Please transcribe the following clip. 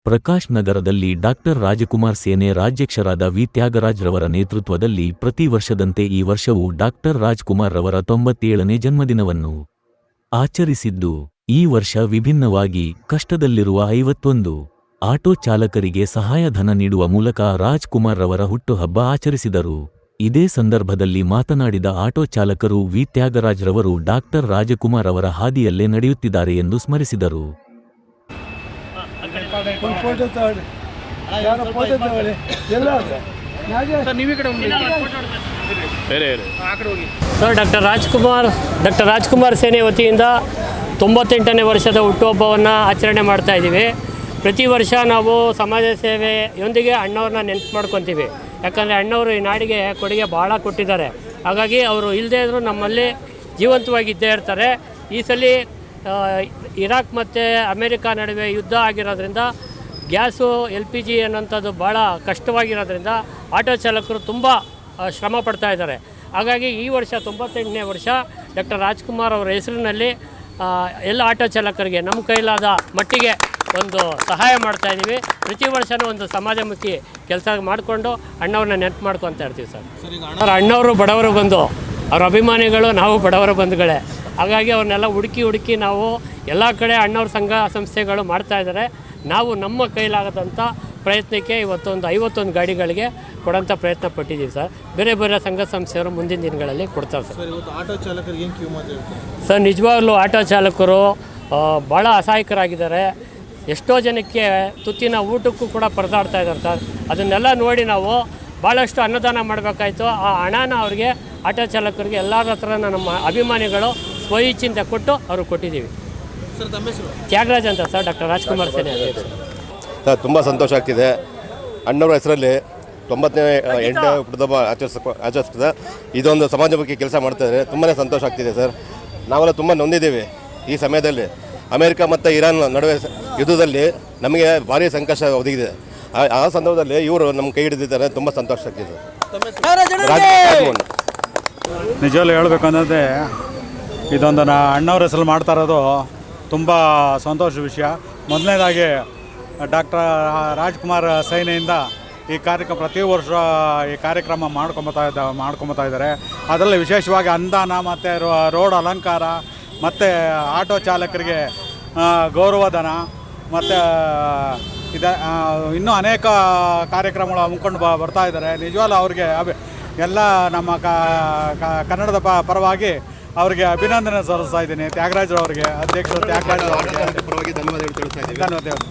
ಪ್ರಕಾಶ್ ನಗರದಲ್ಲಿ ಡಾಕ್ಟರ್ ರಾಜಕುಮಾರ್ ಸೇನೆ ರಾಜ್ಯಾಧ್ಯಕ್ಷರಾದ ವಿ ತ್ಯಾಗರಾಜ್ ರವರ ನೇತೃತ್ವದಲ್ಲಿ ಪ್ರತಿ ವರ್ಷದಂತೆ ಈ ವರ್ಷವೂ ಡಾಕ್ಟರ್ ರಾಜ್ಕುಮಾರ್ ರವರ 97ನೇ ಜನ್ಮದಿನವನ್ನು ಆಚರಿಸಿದ್ದು, ಈ ವರ್ಷ ವಿಭಿನ್ನವಾಗಿ ಕಷ್ಟದಲ್ಲಿರುವ 51 ಆಟೋ ಚಾಲಕರಿಗೆ ಸಹಾಯಧನ ನೀಡುವ ಮೂಲಕ ರಾಜ್ಕುಮಾರ್ ರವರ ಹುಟ್ಟುಹಬ್ಬ ಆಚರಿಸಿದರು. ಇದೇ ಸಂದರ್ಭದಲ್ಲಿ ಮಾತನಾಡಿದ ಆಟೋ ಚಾಲಕರು ವಿ ತ್ಯಾಗರಾಜ್ ರವರು ಡಾಕ್ಟರ್ ರಾಜಕುಮಾರ್ ಅವರ ಹಾದಿಯಲ್ಲೇ ನಡೆಯುತ್ತಿದ್ದಾರೆ ಎಂದು ಸ್ಮರಿಸಿದರು. ಸರ್, ಡಾಕ್ಟರ್ ರಾಜ್ಕುಮಾರ್ ಸೇನೆ ವತಿಯಿಂದ 98ನೇ ವರ್ಷದ ಹುಟ್ಟುಹಬ್ಬವನ್ನು ಆಚರಣೆ ಮಾಡ್ತಾ ಇದ್ದೀವಿ. ಪ್ರತಿ ವರ್ಷ ನಾವು ಸಮಾಜ ಸೇವೆಯೊಂದಿಗೆ ಅಣ್ಣವ್ರನ್ನ ನೆನಪು ಮಾಡ್ಕೊತೀವಿ. ಯಾಕಂದರೆ ಅಣ್ಣವರು ಈ ನಾಡಿಗೆ ಕೊಡುಗೆ ಭಾಳ ಕೊಟ್ಟಿದ್ದಾರೆ. ಹಾಗಾಗಿ ಅವರು ಇಲ್ಲದೇ ಇದ್ದರೂ ನಮ್ಮಲ್ಲಿ ಜೀವಂತವಾಗಿದ್ದೇ ಇರ್ತಾರೆ. ಈ ಸಲ ಇರಾಕ್ ಮತ್ತು ಅಮೇರಿಕಾ ನಡುವೆ ಯುದ್ಧ ಆಗಿರೋದ್ರಿಂದ ಗ್ಯಾಸು LPG ಅನ್ನೋಂಥದ್ದು ಭಾಳ ಕಷ್ಟವಾಗಿರೋದ್ರಿಂದ ಆಟೋ ಚಾಲಕರು ತುಂಬ ಶ್ರಮ ಪಡ್ತಾ ಇದ್ದಾರೆ. ಹಾಗಾಗಿ ಈ ವರ್ಷ 98ನೇ ವರ್ಷ ಡಾಕ್ಟರ್ ರಾಜ್ಕುಮಾರ್ ಅವರ ಹೆಸರಿನಲ್ಲಿ ಎಲ್ಲ ಆಟೋ ಚಾಲಕರಿಗೆ ನಮ್ಮ ಕೈಲಾದ ಮಟ್ಟಿಗೆ ಒಂದು ಸಹಾಯ ಮಾಡ್ತಾಯಿದ್ದೀವಿ. ಪ್ರತಿ ವರ್ಷವೂ ಒಂದು ಸಮಾಜಮುಖಿ ಕೆಲಸ ಮಾಡಿಕೊಂಡು ಅಣ್ಣವ್ರನ್ನ ನೆನಪು ಮಾಡ್ಕೊತಾ ಇರ್ತೀವಿ ಸರ್. ಅಣ್ಣವರು ಬಡವರು ಬಂದು, ಅವ್ರ ಅಭಿಮಾನಿಗಳು ನಾವು ಬಡವರ ಬಂಧುಗಳೇ. ಹಾಗಾಗಿ ಅವ್ರನ್ನೆಲ್ಲ ಹುಡುಕಿ ನಾವು ಎಲ್ಲ ಕಡೆ ಅಣ್ಣವ್ರ ಸಂಘ ಸಂಸ್ಥೆಗಳು ಮಾಡ್ತಾಯಿದ್ದಾರೆ. ನಾವು ನಮ್ಮ ಕೈಲಾಗದಂಥ ಪ್ರಯತ್ನಕ್ಕೆ ಇವತ್ತೊಂದು 51 ಗಾಡಿಗಳಿಗೆ ಕೊಡೋಂಥ ಪ್ರಯತ್ನ ಪಟ್ಟಿದ್ದೀವಿ ಸರ್. ಬೇರೆ ಸಂಘ ಸಂಸ್ಥೆಯವರು ಮುಂದಿನ ದಿನಗಳಲ್ಲಿ ಕೊಡ್ತಾರೆ ಸರ್. ಆಟೋ ಚಾಲಕರಿಗೆ ಏನು ಕ್ಯೂ ಮಾಡ್ತೀವಿ ಸರ್? ನಿಜವಾಗ್ಲೂ ಆಟೋ ಚಾಲಕರು ಭಾಳ ಅಸಹಾಯಕರಾಗಿದ್ದಾರೆ. ಎಷ್ಟೋ ಜನಕ್ಕೆ ತುತ್ತಿನ ಊಟಕ್ಕೂ ಕೂಡ ಪರದಾಡ್ತಾ ಇದ್ದಾರೆ ಸರ್. ಅದನ್ನೆಲ್ಲ ನೋಡಿ ನಾವು ಭಾಳಷ್ಟು ಅನ್ನದಾನ ಮಾಡಬೇಕಾಯ್ತು. ಆ ಹಣನ ಅವ್ರಿಗೆ ಆಟೋ ಚಾಲಕರಿಗೆ ಎಲ್ಲರ ಹತ್ರ ನಮ್ಮ ಅಭಿಮಾನಿಗಳು ಸ್ವಇಚ್ಛೆಯಿಂದ ಕೊಟ್ಟು ಅವ್ರಿಗೆ ಕೊಟ್ಟಿದ್ದೀವಿ. ತ್ಯಾಗರಾಜ್ ಅಂತ ಸರ್, ಡಾಕ್ಟರ್ ರಾಜ್ಕುಮಾರ್ ಸೇನೆ ಸರ್. ತುಂಬ ಸಂತೋಷ ಆಗ್ತಿದೆ. ಅಣ್ಣವ್ರ ಹೆಸರಲ್ಲಿ 98ನೇ ಹುಟ್ಟುಹಬ್ಬ ಆಚರಿಸ್ತದೆ. ಇದೊಂದು ಸಮಾಜಮುಖಿ ಕೆಲಸ ಮಾಡ್ತಾಯಿದ್ದಾರೆ. ತುಂಬಾ ಸಂತೋಷ ಆಗ್ತಿದೆ ಸರ್. ನಾವೆಲ್ಲ ತುಂಬ ನೊಂದಿದ್ದೀವಿ. ಈ ಸಮಯದಲ್ಲಿ ಅಮೇರಿಕಾ ಮತ್ತು ಇರಾನ್ ನಡುವೆ ಯುದ್ಧದಲ್ಲಿ ನಮಗೆ ಭಾರಿ ಸಂಕಷ್ಟ ಒದಗಿದೆ. ಆ ಸಂದರ್ಭದಲ್ಲಿ ಇವರು ನಮ್ಮ ಕೈ ಹಿಡಿದಿದ್ದಾರೆ. ತುಂಬ ಸಂತೋಷ ಆಗ್ತಿದೆ. ನಿಜವಲ್ಲೂ ಹೇಳಬೇಕಂದ್ರೆ ಇದೊಂದು ಅಣ್ಣವ್ರ ಹೆಸರು ಮಾಡ್ತಾ ಇರೋದು ತುಂಬ ಸಂತೋಷ ವಿಷಯ. ಮೊದಲನೇದಾಗಿ ಡಾಕ್ಟರ್ ರಾಜ್ಕುಮಾರ್ ಸೇನೆಯಿಂದ ಈ ಕಾರ್ಯಕ್ರಮ ಪ್ರತಿ ವರ್ಷ ಈ ಕಾರ್ಯಕ್ರಮ ಮಾಡ್ಕೊಳ್ತಾ ಇದ್ದಾರೆ. ಅದರಲ್ಲಿ ವಿಶೇಷವಾಗಿ ಅನುದಾನ ಮತ್ತು ರೋಡ್ ಅಲಂಕಾರ ಮತ್ತು ಆಟೋ ಚಾಲಕರಿಗೆ ಗೌರವಧನ ಮತ್ತು ಇನ್ನೂ ಅನೇಕ ಕಾರ್ಯಕ್ರಮಗಳು ಹಮ್ಮಿಕೊಂಡು ಬರ್ತಾ ಇದ್ದಾರೆ. ನಿಜವಾಗ್ಲೂ ಅವ್ರಿಗೆ ಎಲ್ಲ ನಮ್ಮ ಕನ್ನಡದ ಪರವಾಗಿ ಅವರಿಗೆ ಅಭಿನಂದನೆ ಸಲ್ಲಿಸ್ತಾ ಇದ್ದೀನಿ. ತ್ಯಾಗರಾಜರವರಿಗೆ, ಅಧ್ಯಕ್ಷರು ತ್ಯಾಗರಾಜರವರಿಗೆ ಧನ್ಯವಾದಗಳು.